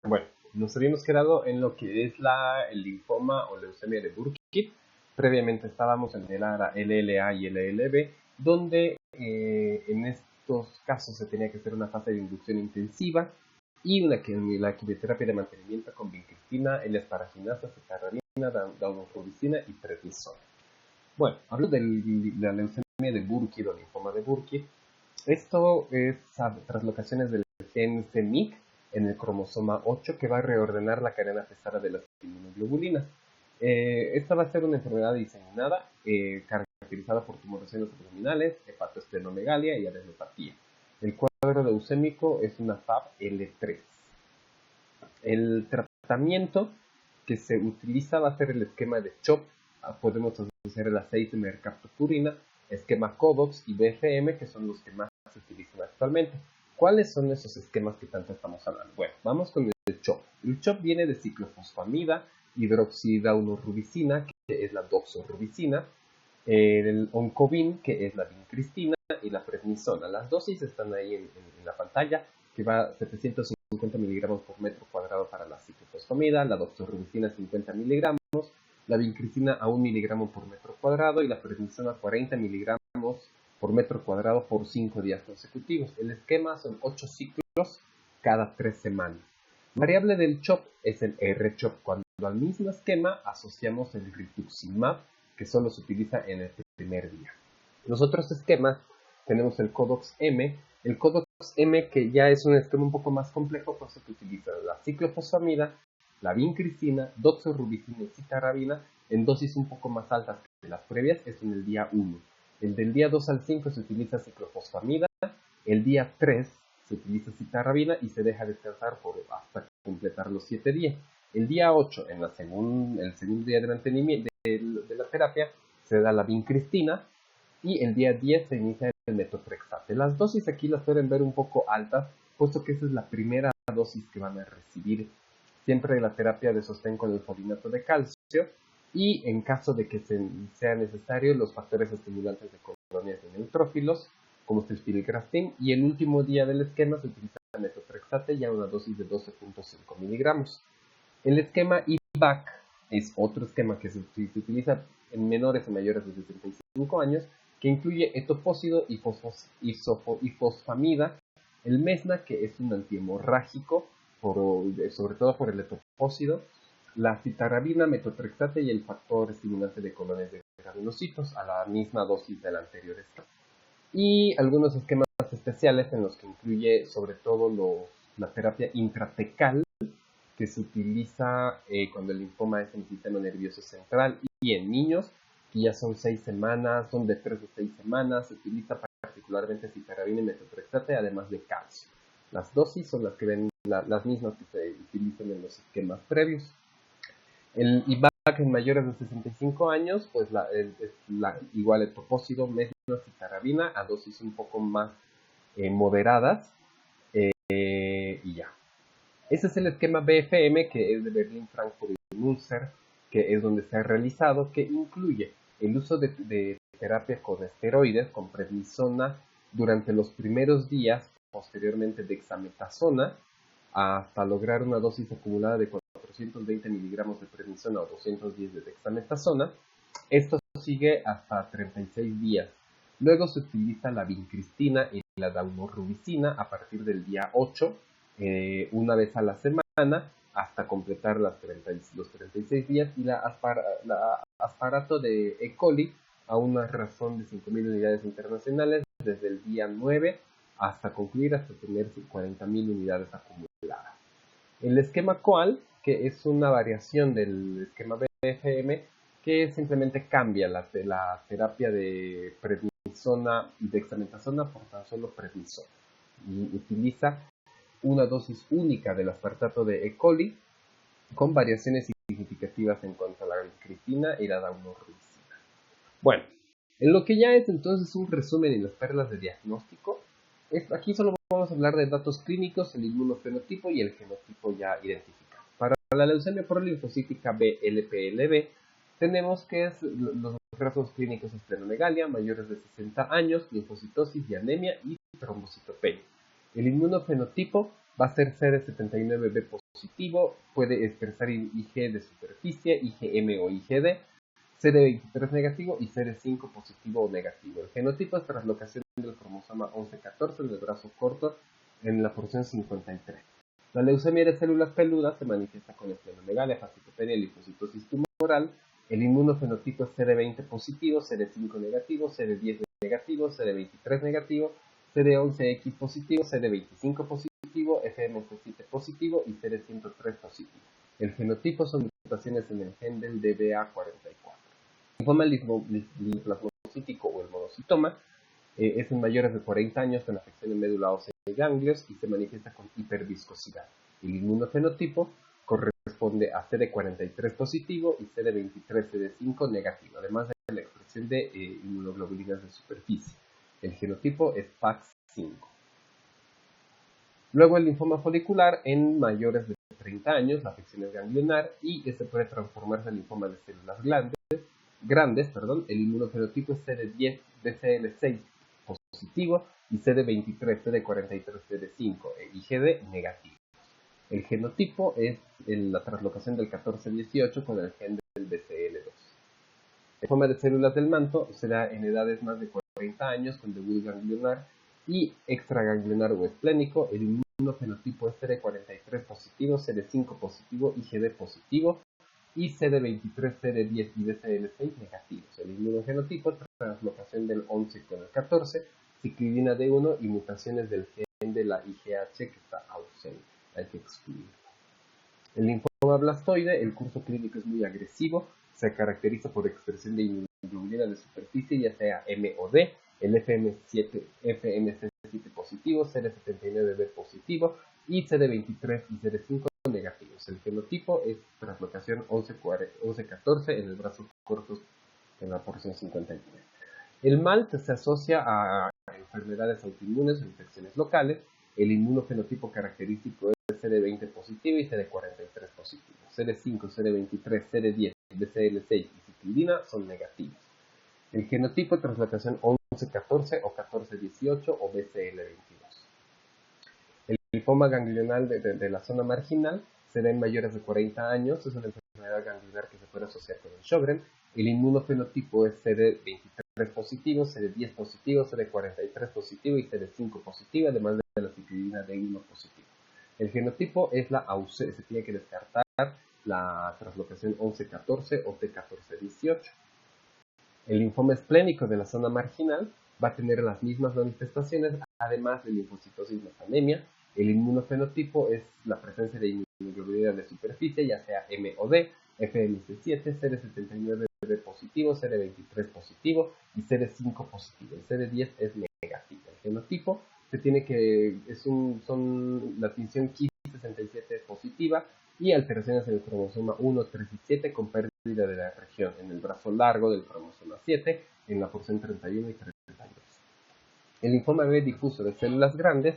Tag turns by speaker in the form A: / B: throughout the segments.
A: Bueno, nos habíamos quedado en lo que es el linfoma o leucemia de Burkitt. Previamente estábamos en el ARA LLA y LLB, donde en estos casos se tenía que hacer una fase de inducción intensiva y la quimioterapia de mantenimiento con vincristina, L-esparaginasa, cytarabina, daunorubicina y prednisona. Bueno, hablo de la leucemia de Burkitt o linfoma de Burkitt. Esto es traslocaciones del gen CMYC en el cromosoma 8 que va a reordenar la cadena pesada de las inmunoglobulinas. Esta va a ser una enfermedad diseminada, caracterizada por tumoraciones abdominales, hepatoesplenomegalia y adenopatía. El cuadro leucémico es una FAB L3. El tratamiento que se utiliza va a ser el esquema de CHOP. Podemos asociar el aceite mercaptopurina, esquema CODOX y BFM, que son los que más se utilizan actualmente. ¿Cuáles son esos esquemas que tanto estamos hablando? Bueno, vamos con el CHOP. El CHOP viene de ciclofosfamida, hidroxidaunorubicina, que es la doxorubicina, el oncovin, que es la vincristina, y la prednisona. Las dosis están ahí en la pantalla, que va a 750 miligramos por metro cuadrado para la ciclofosfamida, la doxorubicina 50 miligramos, la vincristina a 1 miligramo por metro cuadrado y la prednisona 40 miligramos por metro cuadrado por 5 días consecutivos. El esquema son 8 ciclos cada 3 semanas. La variable del CHOP es el R-CHOP, cuando al mismo esquema asociamos el rituximab, que solo se utiliza en el primer día. Los otros esquemas tenemos el CODOX-M. El CODOX-M, que ya es un esquema un poco más complejo, pues se utiliza la ciclofosfamida, la vincristina, doxorubicina y citarabina en dosis un poco más altas que las previas, es en el día 1. El del día 2 al 5 se utiliza ciclofosfamida, el día 3 se utiliza citarabina y se deja descansar hasta completar los 7 días. El día 8, el segundo día de mantenimiento de la terapia, se da la vincristina y el día 10 se inicia el metotrexate. Las dosis aquí las pueden ver un poco altas, puesto que esa es la primera dosis que van a recibir siempre la terapia de sostén con el folinato de calcio y en caso de que sea necesario los factores estimulantes de colonias de neutrófilos como filgrastim, y el último día del esquema se utiliza metotrexate ya una dosis de 12.5 miligramos. El esquema IVAC es otro esquema que se utiliza en menores y mayores de 65 años, que incluye etopósido y fosfamida, el mesna, que es un antihemorrágico, sobre todo por el etopósido, la citarabina, metotrexate y el factor estimulante de colonias de granulocitos a la misma dosis del anterior esquema. Y algunos esquemas especiales en los que incluye sobre todo la terapia intratecal, que se utiliza cuando el linfoma es en el sistema nervioso central y en niños, que ya son 6 semanas, son de 3 a 6 semanas, se utiliza particularmente citarabina y metotrexate, además de calcio. Las dosis son las mismas que se utilizan en los esquemas previos. El IVAC en mayores de 65 años, pues igual el propósito, mesna, citarabina, a dosis un poco más moderadas, y ya. Ese es el esquema BFM, que es de Berlín, Frankfurt y Münster, que es donde se ha realizado, que incluye el uso de terapia con esteroides, con prednisona, durante los primeros días, posteriormente dexametasona, hasta lograr una dosis acumulada de 420 miligramos de prednisona o 210 de dexametasona. Esto sigue hasta 36 días. Luego se utiliza la vincristina y la daunorubicina a partir del día 8, una vez a la semana, hasta completar los 36 días, y la asparato de E. coli a una razón de 5.000 unidades internacionales desde el día 9 hasta concluir, hasta tener 40.000 unidades acumuladas. El esquema COAL, que es una variación del esquema BFM, que simplemente cambia la terapia de prednisona y dexametasona por tan solo prednisona, y utiliza una dosis única del aspartato de E. coli con variaciones significativas en cuanto a la vincristina y la daunorubicina. Bueno, en lo que ya es entonces un resumen y las perlas de diagnóstico, aquí solo vamos a hablar de datos clínicos, el inmunofenotipo y el genotipo ya identificado. Para la leucemia prolinfocítica B, LPLB, tenemos que los rasgos clínicos esplenomegalia, mayores de 60 años, linfocitosis y anemia y trombocitopenia. El inmunofenotipo va a ser CD79B positivo, puede expresar IG de superficie, IgM o IgD, CD23 negativo y CD5 positivo o negativo. El genotipo es translocación del cromosoma 11-14 en el brazo corto en la porción 53. La leucemia de células peludas se manifiesta con esplenomegalia, fascicopenia y linfocitosis tumoral. El inmunofenotipo es CD20 positivo, CD5 negativo, CD10 negativo, CD23 negativo, CD11X positivo, CD25 positivo, FMC7 positivo y CD103 positivo. El genotipo son mutaciones en el gen del DBA44. El linfoma linfoplasmocítico o el monocitoma es en mayores de 40 años con afección en médula ósea y ganglios y se manifiesta con hiperviscosidad. El inmunofenotipo corresponde a CD43 positivo y CD23 CD5 negativo, además de la expresión de inmunoglobulinas de superficie. El genotipo es PAX5. Luego el linfoma folicular en mayores de 30 años, la afección es ganglionar y se puede transformarse en linfoma de células grandes. El inmunofenotipo es CD10 BCL6 positivo y CD23, CD43, CD5 e IgD negativo. El genotipo es la translocación del 14-18 con el gen del BCL2. El linfoma de células del manto se da en edades más de 40 años con debut ganglionar y extraganglionar o esplénico. El inmunofenotipo es CD43 positivo, CD5 positivo, IgD positivo y CD23, CD10 y BCL6 negativos. El inmunogenotipo es translocación del 11 con el 14, ciclidina D1 y mutaciones del gen de la IgH que está ausente. Hay que excluirlo. El linfoma blastoide, el curso clínico es muy agresivo, se caracteriza por expresión de inmunoglobulina de superficie, ya sea M o D, el FMC7 positivo, CD79B positivo y CD23 y CD5 negativos. El genotipo es translocación 11-14 en el brazo corto en la porción 59. El MALT se asocia a enfermedades autoinmunes o infecciones locales. El inmunofenotipo característico es CD20 positivo y CD43 positivo. CD5, CD23, CD10, BCL6 y ciclidina son negativos. El genotipo de translocación 11-14 o 14-18 o BCL22. El linfoma ganglional de la zona marginal se da en mayores de 40 años, es una enfermedad ganglionar que se puede asociar con el Sjögren. El inmunofenotipo es CD23 positivo, CD10 positivo, CD43 positivo y CD5 positivo, además de la ciclidina D1 positivo. El genotipo es la ausencia, se tiene que descartar la translocación 11-14 o T14-18. El linfoma esplénico de la zona marginal va a tener las mismas manifestaciones, además de linfocitosis más anemia. El inmunofenotipo es la presencia de inmunoglobulina de superficie, ya sea M o D, FMC7, CD79B positivo, CD23 positivo y CD5 positivo. El CD10 es negativo. El genotipo son la tinción Ki67 positiva y alteraciones en el cromosoma 1, 3 y 7 con pérdida de la región en el brazo largo del cromosoma 7 en la porción 31 y 32. El linfoma B difuso de células grandes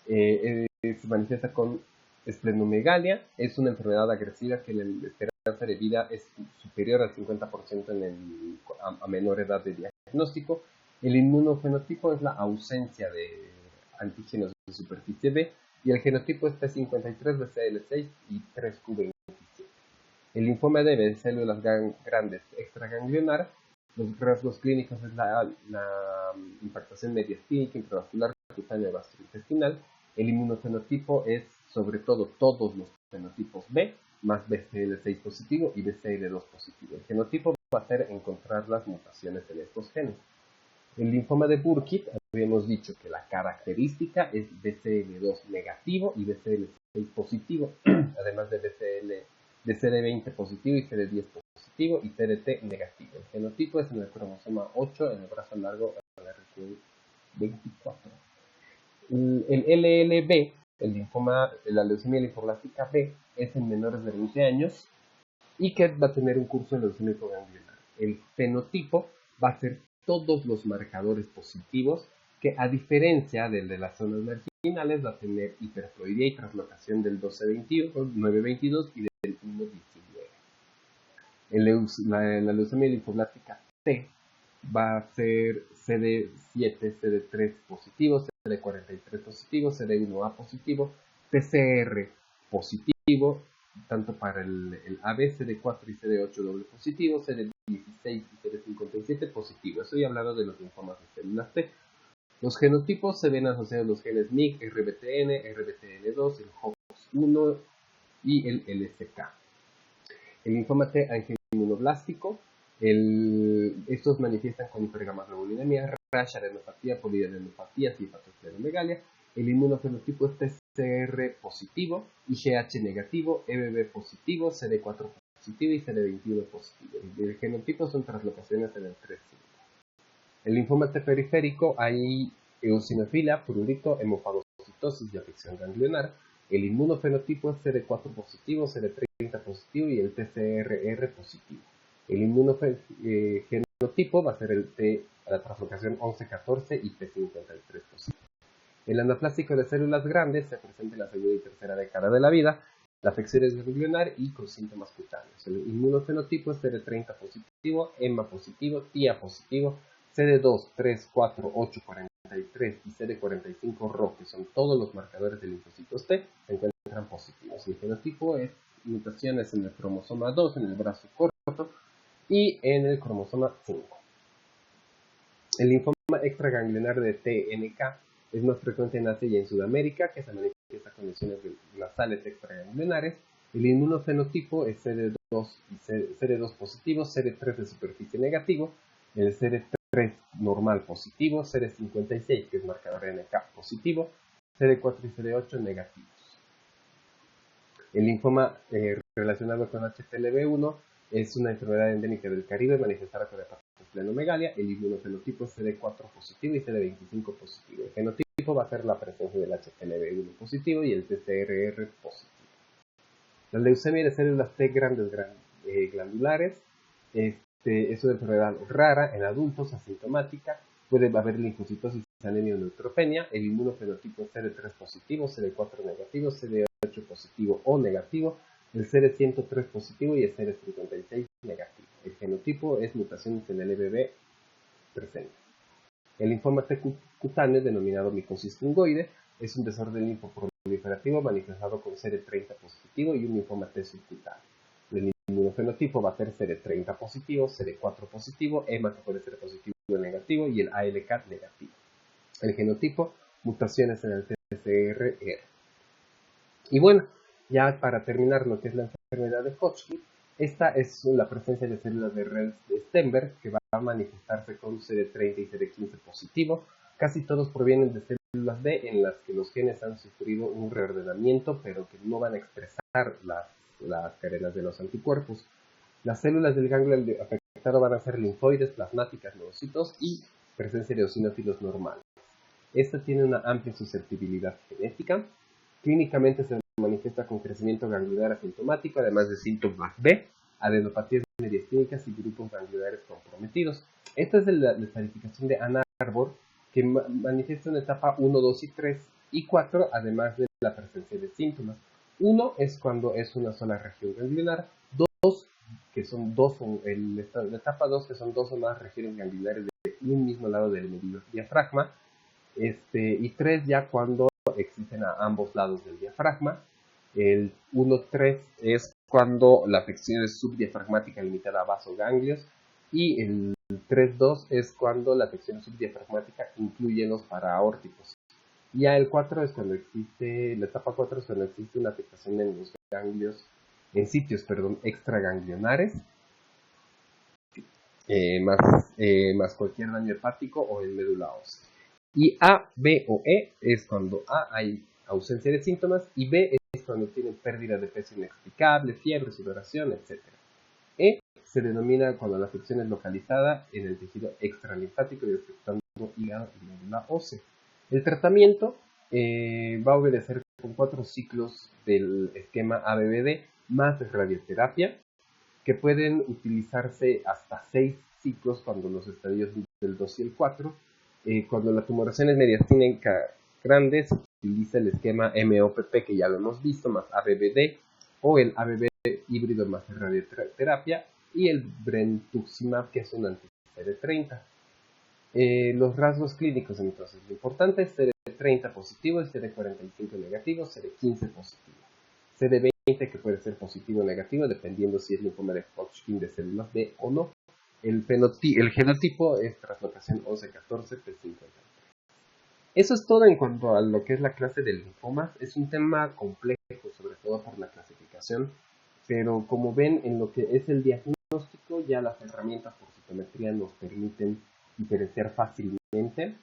A: se manifiesta con esplenomegalia. Es una enfermedad agresiva que la esperanza de vida es superior al 50% a menor edad de diagnóstico. El inmunofenotipo es la ausencia de antígenos de superficie B y el genotipo es P53, BCL6 y 3Q27. El linfoma de células grandes extraganglionar, los rasgos clínicos es la impactación mediastínica, intravascular, cutánea, gastrointestinal. El inmunofenotipo es sobre todo todos los fenotipos B, más BCL6 positivo y BCL2 positivo. El genotipo va a ser encontrar las mutaciones en estos genes. El linfoma de Burkitt, habíamos dicho que la característica es BCL2 negativo y BCL6 positivo, además de CD20 positivo y CD10 positivo y TDT negativo. El genotipo es en el cromosoma 8 en el brazo largo en la región 24. El LLB, la leucemia linfoblástica B, es en menores de 20 años y que va a tener un curso de leucemia ganglionar. El fenotipo va a ser todos los marcadores positivos, que a diferencia del de las zonas marginales va a tener hiperploidía y translocación del 922 y del 119. La leucemia linfoblástica C va a ser CD7, CD3 positivo, CD43 positivo, CD1A positivo, TCR positivo, tanto para el AB, CD4 y CD8 doble positivo, CD16 y CD57 positivo. Estoy hablando de los linfomas de células T. Los genotipos se ven asociados a los genes MYC, RBTN, RBTN2, el HOX1 y el LSK. El linfoma T angioinmunoblástico, estos manifiestan con hipergamaglobulinemia, rash, adenopatía, poliadenopatía, hepatosplenomegalia. El inmunofenotipo es TCR positivo, IgH negativo, EBV positivo, CD4 positivo y CD21 positivo. El genotipo son translocaciones en el 3-5. El linfoma T periférico hay eosinofilia, prurito, hemofagocitosis y afección ganglionar. El inmunofenotipo es CD4 positivo, CD30 positivo y el TCRR positivo. El inmunogenotipo va a ser el T a la translocación 11-14 y P53 positivo. El anaplásico de células grandes se presenta en la segunda y tercera década de la vida. La afección es ganglionar y con síntomas cutáneos. El inmunofenotipo es CD30 positivo, EMA positivo, TIA positivo, CD2, 3, 4, 8, 43 y CD45 RO, que son todos los marcadores de linfocitos T, se encuentran positivos. El fenotipo es mutaciones en el cromosoma 2, en el brazo corto y en el cromosoma 5. El linfoma extraganglionar de TNK es más frecuente en Asia y en Sudamérica, que se manifiesta con lesiones nasales extraganglionares. El inmunofenotipo es CD2 positivo, CD3 de superficie negativo, el CD3 normal positivo, CD56 que es marcador NK positivo, CD4 y CD8 negativos. El linfoma relacionado con HTLV1 es una enfermedad endémica del Caribe manifestada con hepatosplenomegalia. El inmunofenotipo es CD4 positivo y CD25 positivo. El genotipo va a ser la presencia del HTLV1 positivo y el TCRR positivo. La leucemia de células T grandes glandulares es una enfermedad rara en adultos, asintomática. Puede haber linfocitosis, anemia o neutropenia. El inmunofenotipo es CD3 positivo, CD4 negativo, CD8 positivo o negativo, el CD103 positivo y el CD56 negativo. El genotipo es mutaciones en el EBV presente. El linfoma T cutáneo, denominado micosis fungoide, es un desorden linfoproliferativo manifestado con CD30 positivo y un linfoma T subcutáneo. El inmunofenotipo va a ser CD30 positivo, CD4 positivo, EMA que puede ser positivo o negativo y el ALK negativo. El genotipo, mutaciones en el TCRR. Y bueno, ya para terminar lo que es la enfermedad de Hodgkin, esta es la presencia de células de Reds-Stenberg que va a manifestarse con CD30 y CD15 positivo. Casi todos provienen de células D en las que los genes han sufrido un reordenamiento, pero que no van a expresar las cadenas de los anticuerpos. Las células del ganglio afectado van a ser linfoides, plasmáticas, leucocitos y presencia de eosinófilos normales. Esta tiene una amplia susceptibilidad genética. Clínicamente se manifiesta con crecimiento ganglionar asintomático, además de síntomas B, adenopatías mediastínicas y grupos ganglionares comprometidos. Esta es la estadificación de Ann Arbor, que manifiesta una etapa 1, 2 y 3 y 4, además de la presencia de síntomas. 1 es cuando es una sola región ganglionar, 2, que son dos, la etapa 2, que son dos o más regiones ganglionares de un mismo lado del diafragma, y 3 ya cuando existen a ambos lados del diafragma. El 1-3 es cuando la afección es subdiafragmática limitada a vasoganglios y el 3-2 es cuando la afección subdiafragmática incluye los paraórticos. Ya el 4 es cuando existe, la etapa 4 es cuando existe una afectación en los ganglios, en sitios, extraganglionares, más cualquier daño hepático o en médula ósea. Y A, B o E es cuando A hay ausencia de síntomas y B es cuando tienen pérdida de peso inexplicable, fiebre, sudoración, etc. E se denomina cuando la afección es localizada en el tejido extralinfático y afectando hígado y médula ósea. El tratamiento va a obedecer con 4 ciclos del esquema ABBD más radioterapia, que pueden utilizarse hasta 6 ciclos cuando los estadios del 2 y el 4. Cuando la tumoración es mediastínica grande, se utiliza el esquema MOPP, que ya lo hemos visto, más ABBD, o el ABB híbrido más radioterapia, y el brentuximab, que es un anti-CD30. Los rasgos clínicos, entonces, lo importante es CD3 CD30 positivo y CD45 negativo, CD15 positivo. CD20 que puede ser positivo o negativo dependiendo si es linfoma de Hodgkin de células B o no. El genotipo es translocación 1114p53. Eso es todo en cuanto a lo que es la clase de linfomas. Es un tema complejo, sobre todo por la clasificación, pero como ven, en lo que es el diagnóstico, ya las herramientas por citometría nos permiten diferenciar fácilmente.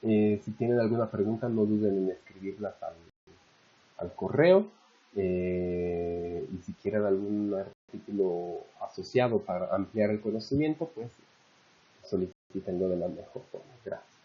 A: Si tienen alguna pregunta, no duden en escribirlas al correo. Y si quieren algún artículo asociado para ampliar el conocimiento, pues solicítenlo de la mejor forma. Gracias.